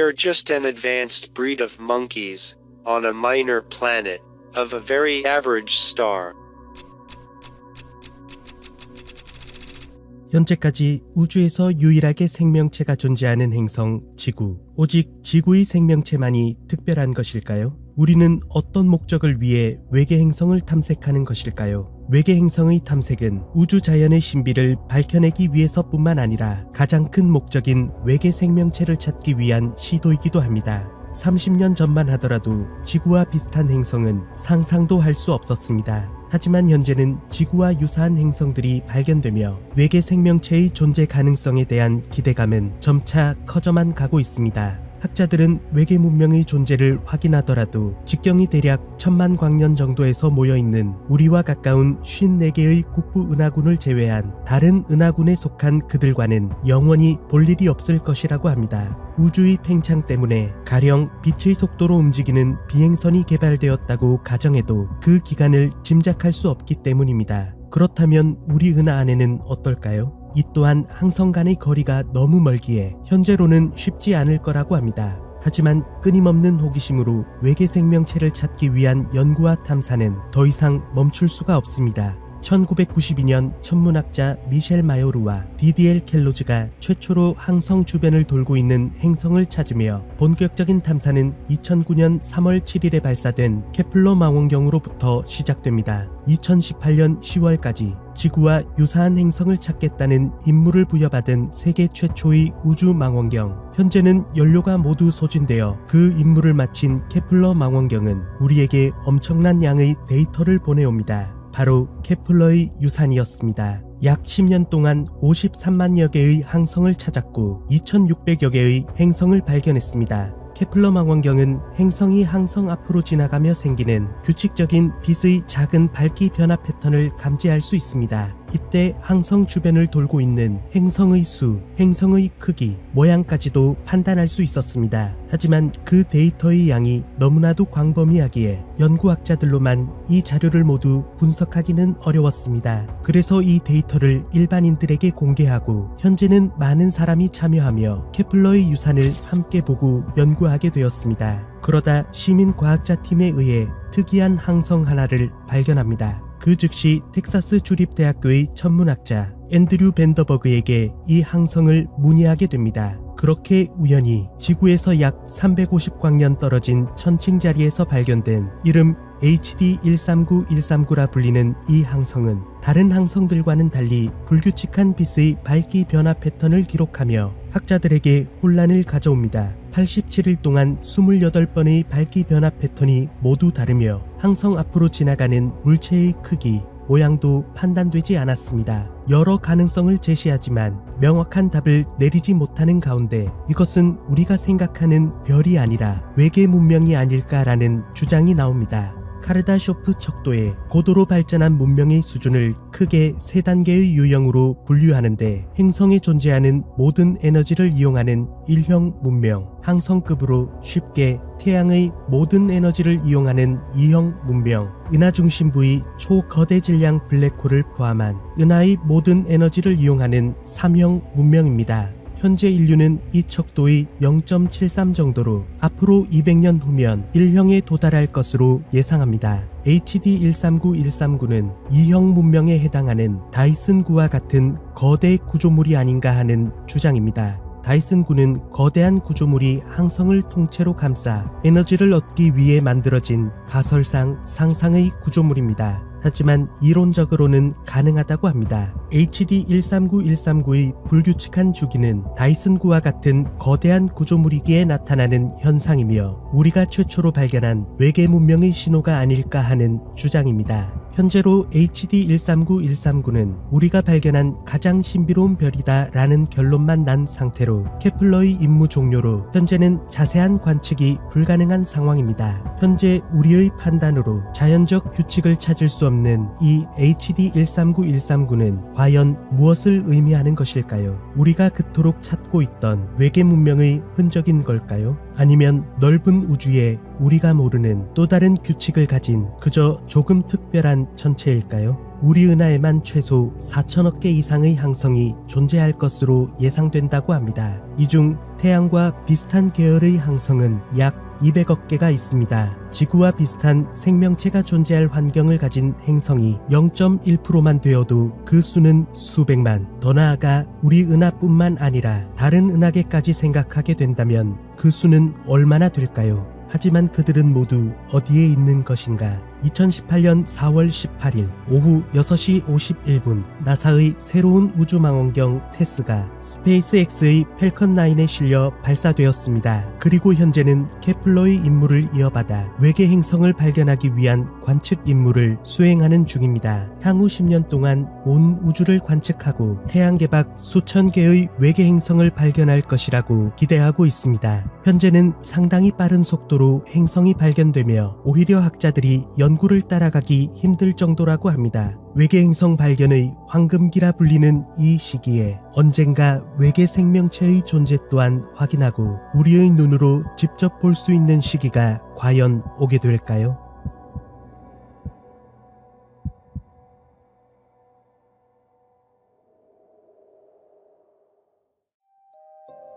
They're just an advanced breed of monkeys on a minor planet of a very average star. 현재까지 우주에서 유일하게 생명체가 존재하는 행성 지구. 오직 지구의 생명체만이 특별한 것일까요? 우리는 어떤 목적을 위해 외계 행성을 탐색하는 것일까요? 외계 행성의 탐색은 우주 자연의 신비를 밝혀내기 위해서뿐만 아니라 가장 큰 목적인 외계 생명체를 찾기 위한 시도이기도 합니다. 30년 전만 하더라도 지구와 비슷한 행성은 상상도 할 수 없었습니다. 하지만 현재는 지구와 유사한 행성들이 발견되며 외계 생명체의 존재 가능성에 대한 기대감은 점차 커져만 가고 있습니다. 학자들은 외계 문명의 존재를 확인하더라도 직경이 대략 1000만 광년 정도에서 모여있는 우리와 가까운 54개의 국부 은하군을 제외한 다른 은하군에 속한 그들과는 영원히 볼 일이 없을 것이라고 합니다. 우주의 팽창 때문에 가령 빛의 속도로 움직이는 비행선이 개발되었다고 가정해도 그 기간을 짐작할 수 없기 때문입니다. 그렇다면 우리 은하 안에는 어떨까요? 이 또한 항성 간의 거리가 너무 멀기에 현재로는 쉽지 않을 거라고 합니다. 하지만 끊임없는 호기심으로 외계 생명체를 찾기 위한 연구와 탐사는 더 이상 멈출 수가 없습니다. 1992년 천문학자 미셸 마요르와 디디엘 켈로즈가 최초로 항성 주변을 돌고 있는 행성을 찾으며 본격적인 탐사는 2009년 3월 7일에 발사된 케플러 망원경으로부터 시작됩니다. 2018년 10월까지 지구와 유사한 행성을 찾겠다는 임무를 부여받은 세계 최초의 우주 망원경. 현재는 연료가 모두 소진되어 그 임무를 마친 케플러 망원경은 우리에게 엄청난 양의 데이터를 보내옵니다. 바로 케플러의 유산이었습니다. 약 10년 동안 53만여 개의 항성을 찾았고 2600여 개의 행성을 발견했습니다. 케플러 망원경은 행성이 항성 앞으로 지나가며 생기는 규칙적인 빛의 작은 밝기 변화 패턴을 감지할 수 있습니다. 이때 항성 주변을 돌고 있는 행성의 수, 행성의 크기, 모양까지도 판단할 수 있었습니다. 하지만 그 데이터의 양이 너무나도 광범위하기에 연구학자들로만 이 자료를 모두 분석하기는 어려웠습니다. 그래서 이 데이터를 일반인들에게 공개하고 현재는 많은 사람이 참여하며 케플러의 유산을 함께 보고 연구하게 되었습니다. 그러다 시민과학자팀에 의해 특이한 항성 하나를 발견합니다. 그 즉시 텍사스 주립대학교의 천문학자 앤드류 벤더버그에게 이 항성을 문의하게 됩니다. 그렇게 우연히 지구에서 약 350광년 떨어진 천칭 자리에서 발견된 이름 HD 139139라 불리는 이 항성은 다른 항성들과는 달리 불규칙한 빛의 밝기 변화 패턴을 기록하며 학자들에게 혼란을 가져옵니다. 87일 동안 28번의 밝기 변화 패턴이 모두 다르며 항성 앞으로 지나가는 물체의 크기, 모양도 판단되지 않았습니다. 여러 가능성을 제시하지만 명확한 답을 내리지 못하는 가운데 이것은 우리가 생각하는 별이 아니라 외계 문명이 아닐까라는 주장이 나옵니다. 카르다쇼프 척도의 고도로 발전한 문명의 수준을 크게 세 단계의 유형으로 분류하는데 행성에 존재하는 모든 에너지를 이용하는 1형 문명, 항성급으로 쉽게 태양의 모든 에너지를 이용하는 2형 문명, 은하 중심부의 초거대 질량 블랙홀을 포함한 은하의 모든 에너지를 이용하는 3형 문명입니다. 현재 인류는 이 척도의 0.73 정도로 앞으로 200년 후면 1형에 도달할 것으로 예상합니다. HD 139139는 2형 문명에 해당하는 다이슨구와 같은 거대 구조물이 아닌가 하는 주장입니다. 다이슨구는 거대한 구조물이 항성을 통째로 감싸 에너지를 얻기 위해 만들어진 가설상 상상의 구조물입니다. 하지만 이론적으로는 가능하다고 합니다. HD 139139의 불규칙한 주기는 다이슨구와 같은 거대한 구조물이기에 나타나는 현상이며 우리가 최초로 발견한 외계 문명의 신호가 아닐까 하는 주장입니다. 현재로 HD 139139는 우리가 발견한 가장 신비로운 별이다 라는 결론만 난 상태로 케플러의 임무 종료로 현재는 자세한 관측이 불가능한 상황입니다. 현재 우리의 판단으로 자연적 규칙을 찾을 수 없는 이 HD 139139는 과연 무엇을 의미하는 것일까요? 우리가 그토록 찾고 있던 외계 문명의 흔적인 걸까요? 아니면 넓은 우주에 우리가 모르는 또 다른 규칙을 가진 그저 조금 특별한 천체일까요? 우리 은하에만 최소 4천억 개 이상의 항성이 존재할 것으로 예상된다고 합니다. 이 중 태양과 비슷한 계열의 항성은 약 200억 개가 있습니다. 지구와 비슷한 생명체가 존재할 환경을 가진 행성이 0.1%만 되어도 그 수는 수백만, 더 나아가 우리 은하뿐만 아니라 다른 은하계까지 생각하게 된다면 그 수는 얼마나 될까요? 하지만 그들은 모두 어디에 있는 것인가? 2018년 4월 18일 오후 6시 51분 나사의 새로운 우주망원경 테스가 스페이스X의 펠컨 9에 실려 발사되었습니다. 그리고 현재는 케플러의 임무를 이어받아 외계 행성을 발견하기 위한 관측 임무를 수행하는 중입니다. 향후 10년 동안 온 우주를 관측하고 태양계 밖 수천 개의 외계 행성을 발견할 것이라고 기대하고 있습니다. 현재는 상당히 빠른 속도로 행성이 발견되며 오히려 학자들이 연구를 따라가기 힘들 정도라고 합니다. 외계 행성 발견의 황금기라 불리는 이 시기에 언젠가 외계 생명체의 존재 또한 확인하고 우리의 눈으로 직접 볼 수 있는 시기가 과연 오게 될까요?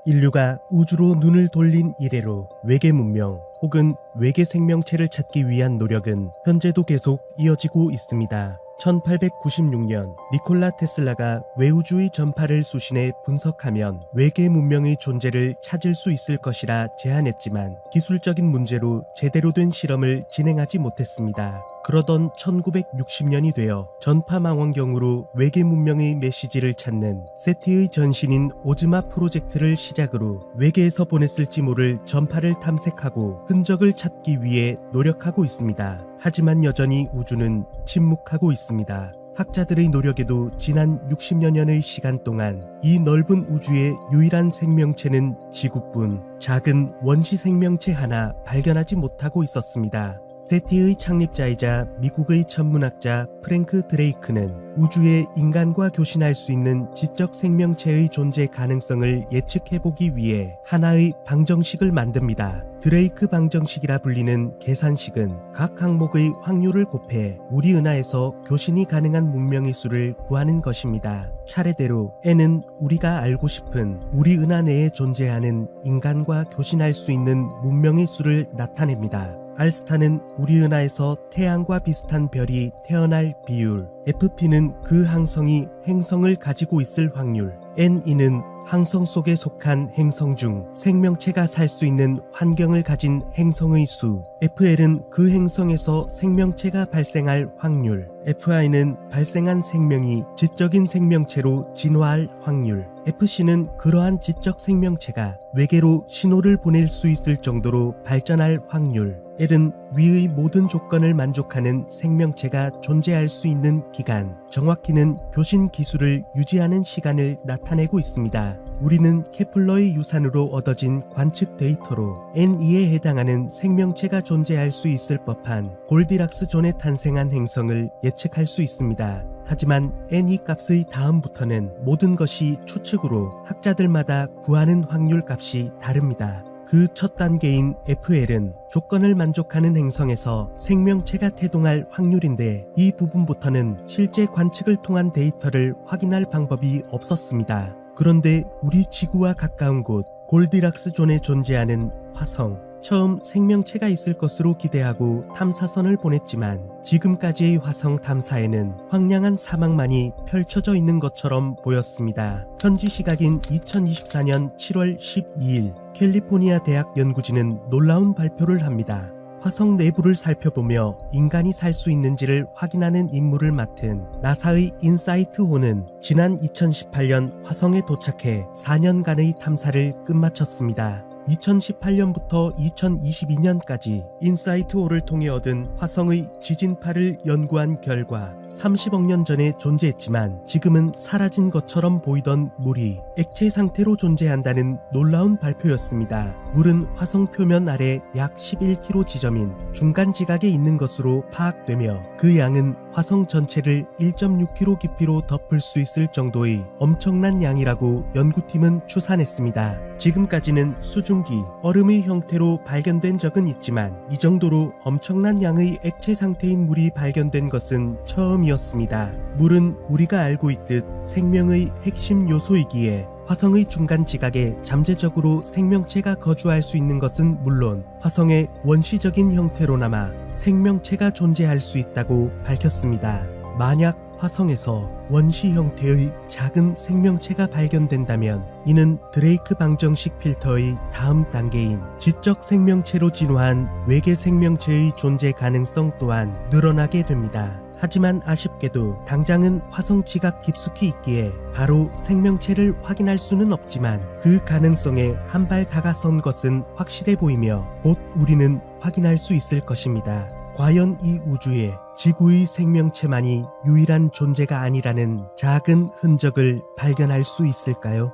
인류가 우주로 눈을 돌린 이래로 외계 문명 혹은 외계 생명체를 찾기 위한 노력은 현재도 계속 이어지고 있습니다. 1896년 니콜라 테슬라가 외우주의 전파를 수신해 분석하면 외계 문명의 존재를 찾을 수 있을 것이라 제안했지만 기술적인 문제로 제대로 된 실험을 진행하지 못했습니다. 그러던 1960년이 되어 전파망원경으로 외계 문명의 메시지를 찾는 세티의 전신인 오즈마 프로젝트를 시작으로 외계에서 보냈을지 모를 전파를 탐색하고 흔적을 찾기 위해 노력하고 있습니다. 하지만 여전히 우주는 침묵하고 있습니다. 학자들의 노력에도 지난 60여 년의 시간 동안 이 넓은 우주의 유일한 생명체는 지구뿐 작은 원시 생명체 하나 발견하지 못하고 있었습니다. 세티의 창립자이자 미국의 천문학자 프랭크 드레이크는 우주에 인간과 교신할 수 있는 지적 생명체의 존재 가능성을 예측해보기 위해 하나의 방정식을 만듭니다. 드레이크 방정식이라 불리는 계산식은 각 항목의 확률을 곱해 우리 은하에서 교신이 가능한 문명의 수를 구하는 것입니다. 차례대로 n은 우리가 알고 싶은 우리 은하 내에 존재하는 인간과 교신할 수 있는 문명의 수를 나타냅니다. 알스타는 우리 은하에서 태양과 비슷한 별이 태어날 비율, FP는 그 항성이 행성을 가지고 있을 확률, NE는 항성 속에 속한 행성 중 생명체가 살 수 있는 환경을 가진 행성의 수, FL은 그 행성에서 생명체가 발생할 확률, FI는 발생한 생명이 지적인 생명체로 진화할 확률, FC는 그러한 지적 생명체가 외계로 신호를 보낼 수 있을 정도로 발전할 확률, L은 위의 모든 조건을 만족하는 생명체가 존재할 수 있는 기간, 정확히는 교신 기술을 유지하는 시간을 나타내고 있습니다. 우리는 케플러의 유산으로 얻어진 관측 데이터로 NE에 해당하는 생명체가 존재할 수 있을 법한 골디락스 존에 탄생한 행성을 예측할 수 있습니다. 하지만 NE 값의 다음부터는 모든 것이 추측으로 학자들마다 구하는 확률 값이 다릅니다. 그 첫 단계인 FL은 조건을 만족하는 행성에서 생명체가 태동할 확률인데 이 부분부터는 실제 관측을 통한 데이터를 확인할 방법이 없었습니다. 그런데 우리 지구와 가까운 곳 골디락스 존에 존재하는 화성, 처음 생명체가 있을 것으로 기대하고 탐사선을 보냈지만 지금까지의 화성 탐사에는 황량한 사막만이 펼쳐져 있는 것처럼 보였습니다. 현지 시각인 2024년 7월 12일 캘리포니아 대학 연구진은 놀라운 발표를 합니다. 화성 내부를 살펴보며 인간이 살 수 있는지를 확인하는 임무를 맡은 나사의 인사이트-호는 지난 2018년 화성에 도착해 4년간의 탐사를 끝마쳤습니다. 2018년부터 2022년까지 인사이트-호를 통해 얻은 화성의 지진파를 연구한 결과 30억 년 전에 존재했지만 지금은 사라진 것처럼 보이던 물이 액체 상태로 존재한다는 놀라운 발표였습니다. 물은 화성 표면 아래 약 11km 지점인 중간 지각에 있는 것으로 파악되며 그 양은 화성 전체를 1.6km 깊이로 덮을 수 있을 정도의 엄청난 양이라고 연구팀은 추산했습니다. 지금까지는 수증기, 얼음의 형태로 발견된 적은 있지만 이 정도로 엄청난 양의 액체 상태인 물이 발견된 것은 처음이었습니다. 물은 우리가 알고 있듯 생명의 핵심 요소이기에 화성의 중간 지각에 잠재적으로 생명체가 거주할 수 있는 것은 물론 화성의 원시적인 형태로나마 생명체가 존재할 수 있다고 밝혔습니다. 만약 화성에서 원시 형태의 작은 생명체가 발견된다면 이는 드레이크 방정식 필터의 다음 단계인 지적 생명체로 진화한 외계 생명체의 존재 가능성 또한 늘어나게 됩니다. 하지만 아쉽게도 당장은 화성 지각 깊숙이 있기에 바로 생명체를 확인할 수는 없지만 그 가능성에 한 발 다가선 것은 확실해 보이며 곧 우리는 확인할 수 있을 것입니다. 과연 이 우주에 지구의 생명체만이 유일한 존재가 아니라는 작은 흔적을 발견할 수 있을까요?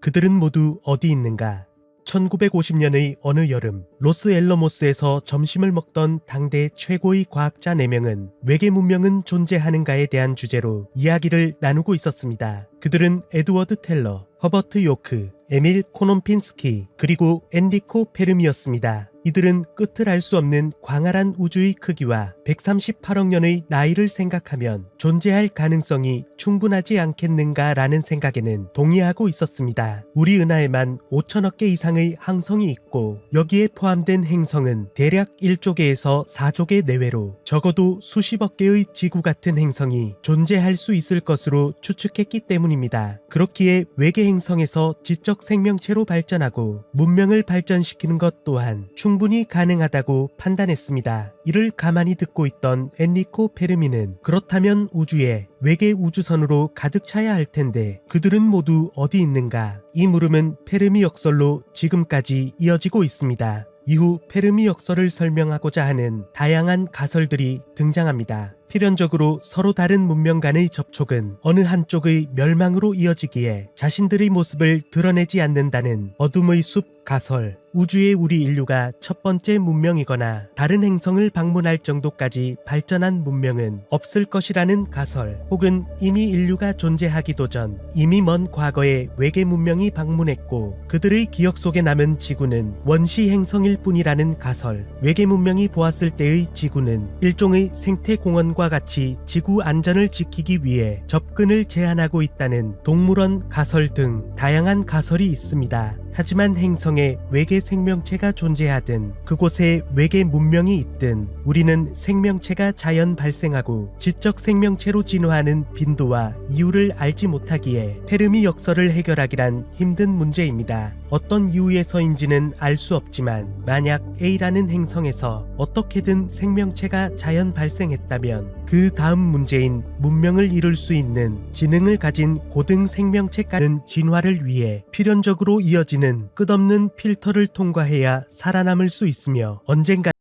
그들은 모두 어디 있는가? 1950년의 어느 여름, 로스앨러모스에서 점심을 먹던 당대 최고의 과학자 4명은 외계 문명은 존재하는가에 대한 주제로 이야기를 나누고 있었습니다. 그들은 에드워드 텔러, 허버트 요크, 에밀 코논핀스키, 그리고 엔리코 페르미였습니다. 이들은 끝을 알 수 없는 광활한 우주의 크기와 138억 년의 나이를 생각하면 존재할 가능성이 충분하지 않겠는가라는 생각에는 동의하고 있었습니다. 우리 은하에만 5천억 개 이상의 항성이 있고 여기에 포함된 행성은 대략 1조 개에서 4조 개 내외로 적어도 수십억 개의 지구 같은 행성이 존재할 수 있을 것으로 추측했기 때문입니다. 그렇기에 외계 행성에서 지적 생명체로 발전하고 문명을 발전시키는 것 또한 충분히 가능하다고 판단했습니다. 이를 가만히 듣고 있던 엔리코 페르미는 그렇다면 우주에 외계 우주선으로 가득 차야 할 텐데 그들은 모두 어디 있는가? 이 물음은 페르미 역설로 지금까지 이어지고 있습니다. 이후 페르미 역설을 설명하고자 하는 다양한 가설들이 등장합니다. 필연적으로 서로 다른 문명 간의 접촉은 어느 한쪽의 멸망으로 이어지기에 자신들의 모습을 드러내지 않는다는 어둠의 숲 가설, 우주의 우리 인류가 첫 번째 문명이거나 다른 행성을 방문할 정도까지 발전한 문명은 없을 것이라는 가설, 혹은 이미 인류가 존재하기도 전 이미 먼 과거에 외계 문명이 방문했고 그들의 기억 속에 남은 지구는 원시 행성일 뿐이라는 가설, 외계 문명이 보았을 때의 지구는 일종의 생태공원과 같이 지구 안전을 지키기 위해 접근을 제한하고 있다는 동물원 가설 등 다양한 가설이 있습니다. 하지만 행성에 외계 생명체가 존재하든 그곳에 외계 문명이 있든 우리는 생명체가 자연 발생하고 지적 생명체로 진화하는 빈도와 이유를 알지 못하기에 페르미 역설을 해결하기란 힘든 문제입니다. 어떤 이유에서인지는 알 수 없지만 만약 A라는 행성에서 어떻게든 생명체가 자연 발생했다면 그 다음 문제인 문명을 이룰 수 있는 지능을 가진 고등 생명체까지는 진화를 위해 필연적으로 이어지는 끝없는 필터를 통과해야 살아남을 수 있으며 언젠가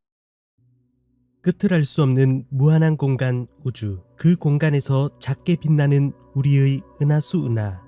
끝을 알 수 없는 무한한 공간 우주, 그 공간에서 작게 빛나는 우리의 은하수 은하,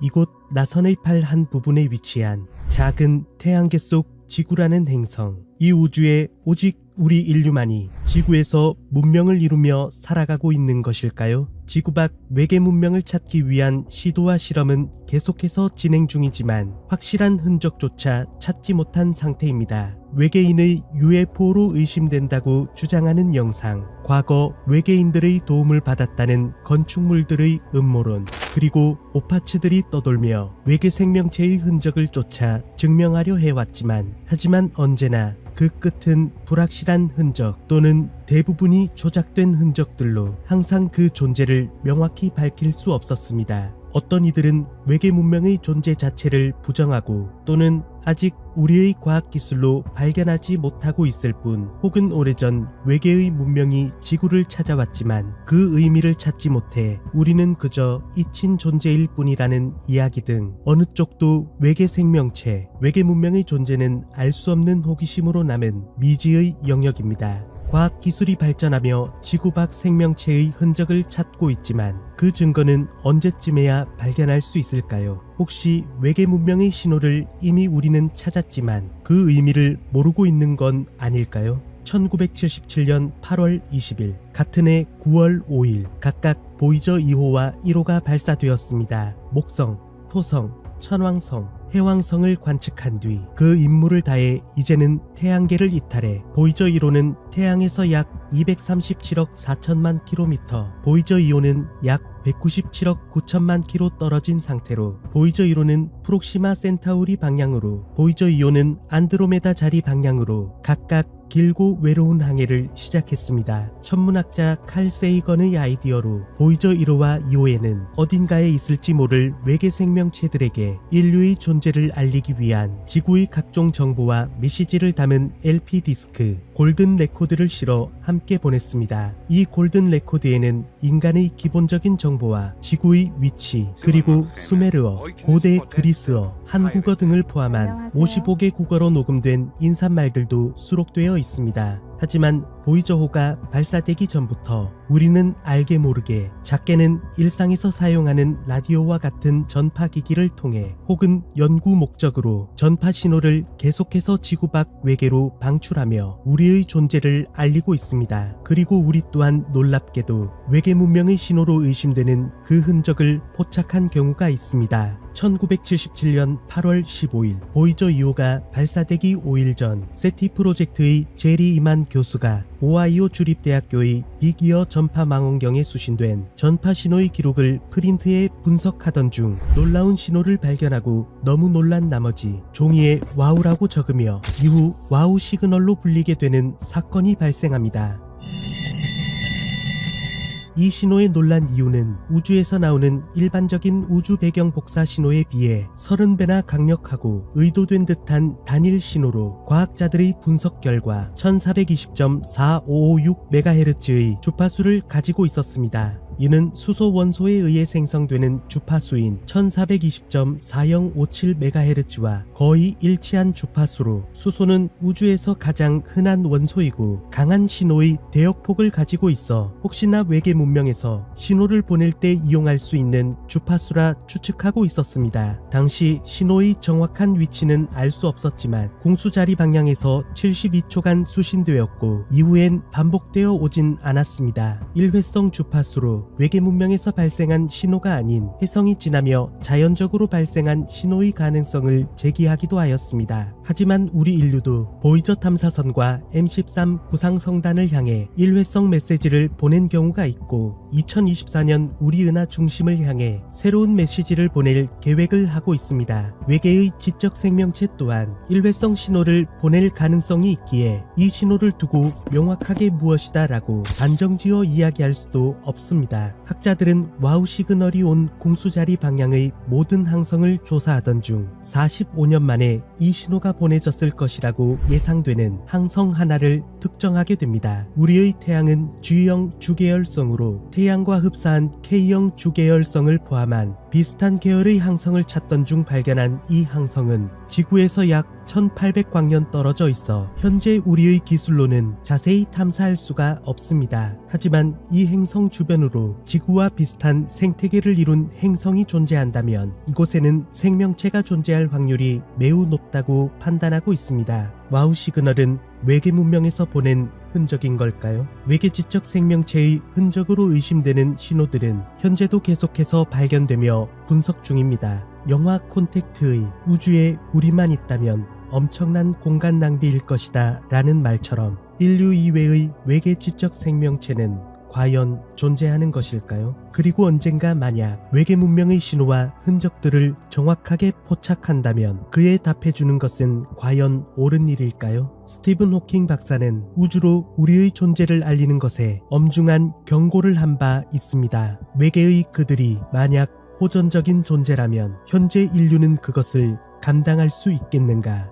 이곳 나선의 팔 한 부분에 위치한 작은 태양계 속 지구라는 행성, 이 우주에 오직 우리 인류만이 지구에서 문명을 이루며 살아가고 있는 것일까요? 지구 밖 외계 문명을 찾기 위한 시도와 실험은 계속해서 진행 중이지만 확실한 흔적조차 찾지 못한 상태입니다. 외계인의 UFO로 의심된다고 주장하는 영상, 과거 외계인들의 도움을 받았다는 건축물들의 음모론, 그리고 오파츠들이 떠돌며 외계 생명체의 흔적을 쫓아 증명하려 해왔지만 하지만 언제나 그 끝은 불확실한 흔적 또는 대부분이 조작된 흔적들로 항상 그 존재를 명확히 밝힐 수 없었습니다. 어떤 이들은 외계 문명의 존재 자체를 부정하고 또는 아직 우리의 과학기술로 발견하지 못하고 있을 뿐, 혹은 오래전 외계의 문명이 지구를 찾아왔지만 그 의미를 찾지 못해 우리는 그저 잊힌 존재일 뿐이라는 이야기 등 어느 쪽도 외계 생명체, 외계 문명의 존재는 알 수 없는 호기심으로 남은 미지의 영역입니다. 과학기술이 발전하며 지구 밖 생명체의 흔적을 찾고 있지만 그 증거는 언제쯤에야 발견할 수 있을까요? 혹시 외계 문명의 신호를 이미 우리는 찾았지만 그 의미를 모르고 있는 건 아닐까요? 1977년 8월 20일, 같은 해 9월 5일 각각 보이저 2호와 1호가 발사되었습니다. 목성, 토성, 천왕성, 해왕성을 관측한 뒤 그 임무를 다해 이제는 태양계를 이탈해 보이저 1호는 태양에서 약 237억 4천만 킬로미터, 보이저 2호는 약 197억 9천만 킬로 떨어진 상태로 보이저 1호는 프록시마 센타우리 방향으로, 보이저 2호는 안드로메다 자리 방향으로 각각 길고 외로운 항해를 시작했습니다. 천문학자 칼 세이건의 아이디어로 보이저 1호와 2호에는 어딘가에 있을지 모를 외계 생명체들에게 인류의 존재를 알리기 위한 지구의 각종 정보와 메시지를 담은 LP 디스크 골든 레코드를 실어 함께 보냈습니다. 이 골든 레코드에는 인간의 기본적인 정보와 지구의 위치, 그리고 수메르어, 고대 그리스어, 한국어 등을 포함한 55개 국어로 녹음된 인사말들도 수록되어 있습니다. 하지만 보이저호가 발사되기 전부터 우리는 알게 모르게 작게는 일상에서 사용하는 라디오와 같은 전파기기를 통해 혹은 연구 목적으로 전파 신호를 계속해서 지구 밖 외계로 방출하며 우리의 존재를 알리고 있습니다. 그리고 우리 또한 놀랍게도 외계 문명의 신호로 의심되는 그 흔적을 포착한 경우가 있습니다. 1977년 8월 15일 보이저 2호가 발사되기 5일 전 세티 프로젝트의 제리 이만 교수가 오하이오 주립대학교의 빅이어 전파망원경에 수신된 전파 신호의 기록을 프린트해 분석하던 중 놀라운 신호를 발견하고 너무 놀란 나머지 종이에 와우라고 적으며 이후 와우 시그널로 불리게 되는 사건이 발생합니다. 이 신호의 논란 이유는 우주에서 나오는 일반적인 우주 배경 복사 신호에 비해 30배나 강력하고 의도된 듯한 단일 신호로 과학자들의 분석 결과 1420.4556MHz의 주파수를 가지고 있었습니다. 이는 수소 원소에 의해 생성되는 주파수인 1420.4057MHz와 거의 일치한 주파수로 수소는 우주에서 가장 흔한 원소이고 강한 신호의 대역폭을 가지고 있어 혹시나 외계 문명에서 신호를 보낼 때 이용할 수 있는 주파수라 추측하고 있었습니다. 당시 신호의 정확한 위치는 알 수 없었지만 공수자리 방향에서 72초간 수신되었고 이후엔 반복되어 오진 않았습니다. 일회성 주파수로 외계 문명에서 발생한 신호가 아닌 혜성이 지나며 자연적으로 발생한 신호의 가능성을 제기하기도 하였습니다. 하지만 우리 인류도 보이저 탐사선과 M13 구상성단을 향해 일회성 메시지를 보낸 경우가 있고 2024년 우리 은하 중심을 향해 새로운 메시지를 보낼 계획을 하고 있습니다. 외계의 지적 생명체 또한 일회성 신호를 보낼 가능성이 있기에 이 신호를 두고 명확하게 무엇이다 라고 단정지어 이야기할 수도 없습니다. 학자들은 와우 시그널이 온 공수자리 방향의 모든 항성을 조사하던 중 45년 만에 이 신호가 보내졌을 것이라고 예상되는 항성 하나를 특정하게 됩니다. 우리의 태양은 G형 주계열성으로 태양과 흡사한 K형 주계열성을 포함한 비슷한 계열의 항성을 찾던 중 발견한 이 항성은 지구에서 약 1800광년 떨어져 있어 현재 우리의 기술로는 자세히 탐사할 수가 없습니다. 하지만 이 행성 주변으로 지구와 비슷한 생태계를 이룬 행성이 존재한다면 이곳에는 생명체가 존재할 확률이 매우 높다고 판단하고 있습니다. 와우 시그널은 외계 문명에서 보낸 흔적인 걸까요? 외계 지적 생명체의 흔적으로 의심되는 신호들은 현재도 계속해서 발견되며 분석 중입니다. 영화 콘택트의 우주에 우리만 있다면 엄청난 공간 낭비일 것이다 라는 말처럼 인류 이외의 외계 지적 생명체는 과연 존재하는 것일까요? 그리고 언젠가 만약 외계 문명의 신호와 흔적들을 정확하게 포착한다면 그에 답해주는 것은 과연 옳은 일일까요? 스티븐 호킹 박사는 우주로 우리의 존재를 알리는 것에 엄중한 경고를 한 바 있습니다. 외계의 그들이 만약 호전적인 존재라면 현재 인류는 그것을 감당할 수 있겠는가?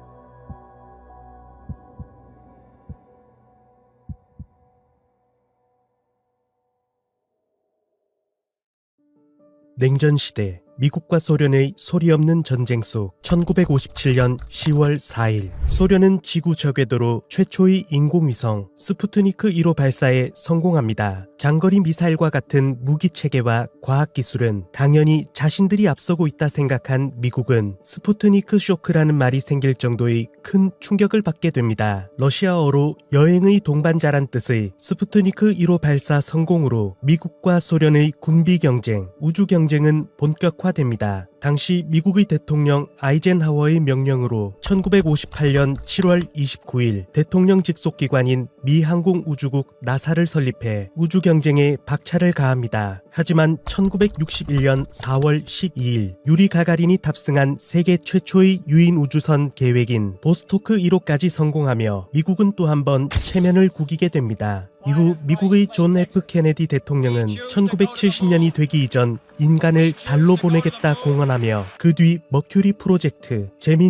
냉전 시대 미국과 소련의 소리 없는 전쟁 속 1957년 10월 4일 소련은 지구 저궤도로 최초의 인공위성 스푸트니크 1호 발사에 성공합니다. 장거리 미사일과 같은 무기 체계와 과학 기술은 당연히 자신들이 앞서고 있다 생각한 미국은 스푸트니크 쇼크라는 말이 생길 정도의 큰 충격을 받게 됩니다. 러시아어로 여행의 동반자란 뜻의 스푸트니크 1호 발사 성공으로 미국과 소련의 군비 경쟁, 우주 경쟁은 본격화됩니다. 당시 미국의 대통령 아이젠하워의 명령으로 1958년 7월 29일 대통령 직속 기관인 미 항공우주국 나사를 설립해 우주 경쟁에 박차를 가합니다. 하지만 1961년 4월 12일 유리 가가린이 탑승한 세계 최초의 유인 우주선 계획인 보스토크 1호까지 성공하며 미국은 또 한 번 체면을 구기게 됩니다. 이후 미국의 존 F 케네디 대통령은 1970년이 되기 이전 인간을 달로 보내겠다 공언하며 그 뒤 머큐리 프로젝트, 제미니